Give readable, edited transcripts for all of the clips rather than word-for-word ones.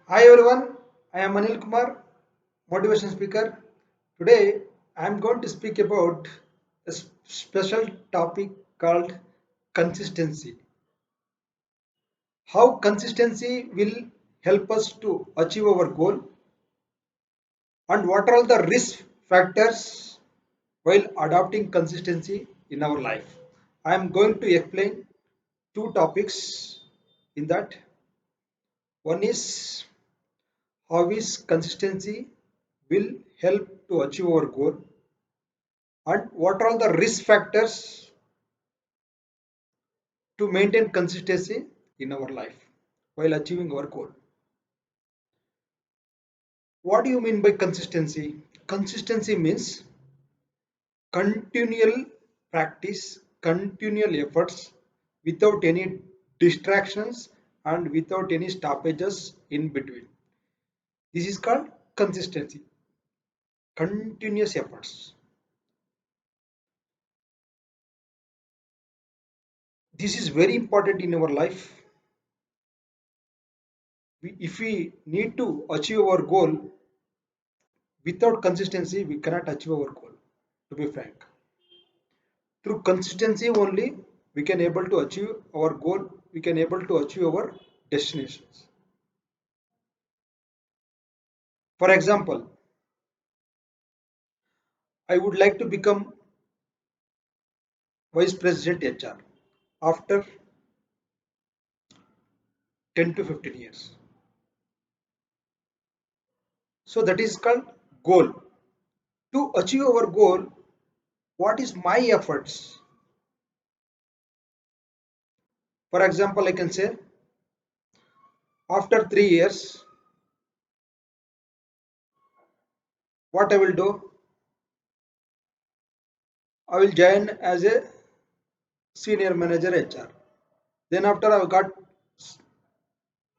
Hi everyone, I am Anil Kumar, motivation speaker. Today I am going to speak about a special topic called consistency. How consistency will help us to achieve our goal and what are the risk factors while adopting consistency in our life. I am going to explain two topics in that. One is how is consistency will help to achieve our goal and what are the risk factors to maintain consistency in our life while achieving our goal. What do you mean by consistency? Consistency means continual practice, continual efforts without any distractions and without any stoppages in between. This is called consistency, continuous efforts. This is very important in our life. If we need to achieve our goal, without consistency we cannot achieve our goal, to be frank. Through consistency only we can able to achieve our goal, we can able to achieve our destinations. For example, I would like to become vice president HR after 10 to 15 years. So that is called goal. To achieve our goal, what is my efforts? For example, I can say after 3 years what I will do, I will join as a senior manager HR. Then after I got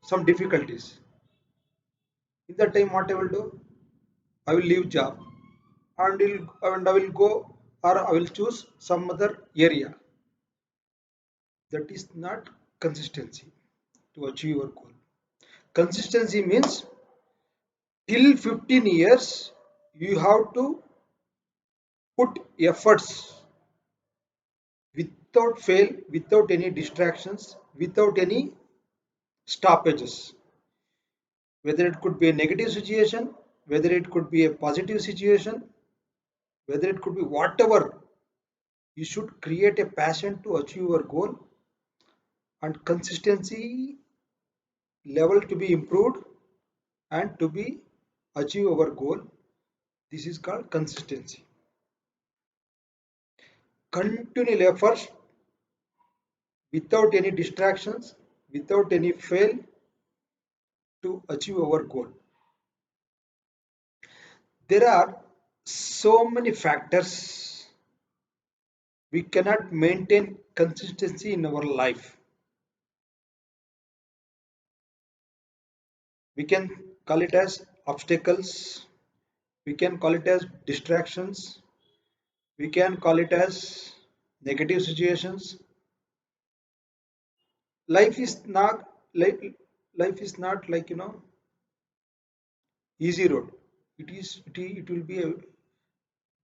some difficulties. In that time, what I will do? I will leave job and I will go or I will choose some other area. That is not consistency to achieve your goal. Consistency means till 15 years you have to put efforts without fail, without any distractions, without any stoppages. Whether it could be a negative situation, whether it could be a positive situation, whether it could be whatever, you should create a passion to achieve your goal and consistency level to be improved and to be achieve our goal. This is called consistency. Continual efforts without any distractions, without any fail to achieve our goal. There are so many factors we cannot maintain consistency in our life. We can call it as obstacles, we can call it as distractions, we can call it as negative situations. Life is not like life is not like easy road. It will be a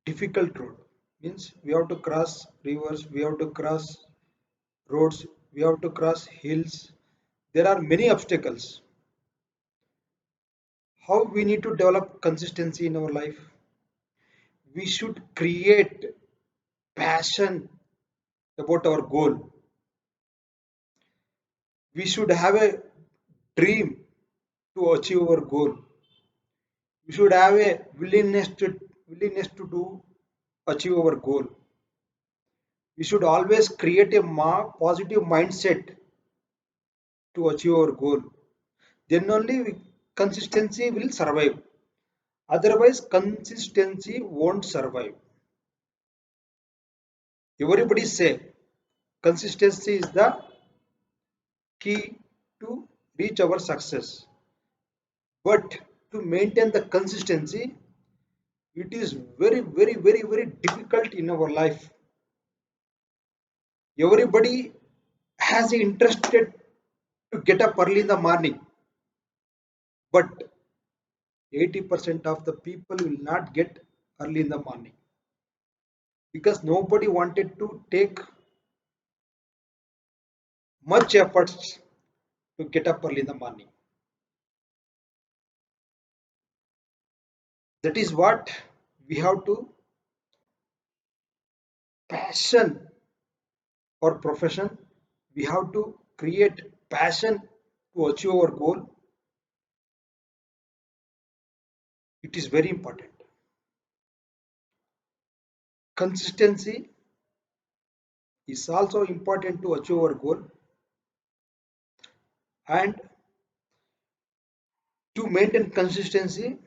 difficult road. Means we have to cross rivers, we have to cross roads, we have to cross hills. There are many obstacles. How we need to develop consistency in our life? We should create passion about our goal. We should have a dream to achieve our goal. We should have a willingness to do achieve our goal. We should always create a positive mindset to achieve our goal. Then only consistency will survive. Otherwise, consistency won't survive. Everybody say consistency is the key to reach our success. But to maintain the consistency, it is very, very, very, very difficult in our life. Everybody has interested to get up early in the morning, but 80% of the people will not get early in the morning because nobody wanted to take much efforts to get up early in the morning. That is what we have to passion or profession. We have to create passion to achieve our goal. It is very important. Consistency is also important to achieve our goal, and to maintain consistency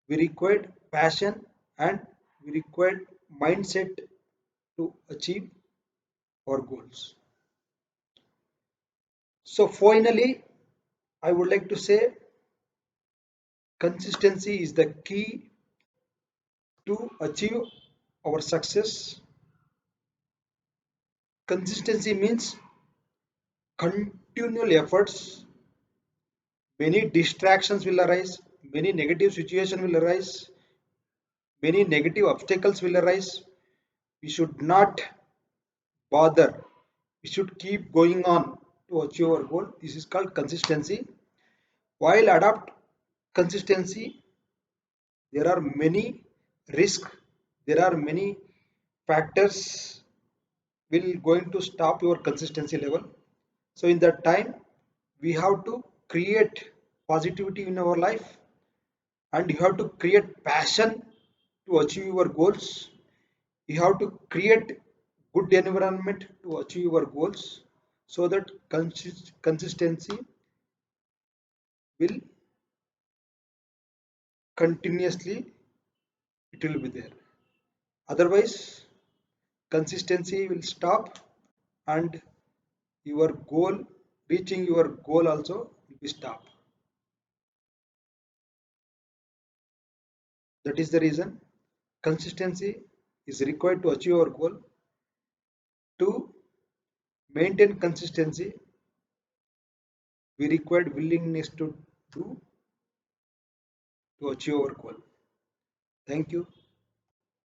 we require passion and we require mindset to achieve our goals. So finally, I would like to say consistency is the key to achieve our success. Consistency means continual efforts. Many distractions will arise, many negative situations will arise, many negative obstacles will arise. We should not bother. We should keep going on to achieve our goal. This is called consistency. While adopt consistency, there are many risks, there are many factors will going to stop your consistency level. So in that time, we have to create positivity in our life and you have to create passion to achieve your goals. You have to create good environment to achieve your goals so that consistency will continuously it will be there. Otherwise, consistency will stop and your goal, reaching your goal also will be stopped. That is the reason consistency is required to achieve our goal. To maintain consistency, we required willingness to do to achieve our goal. Thank you.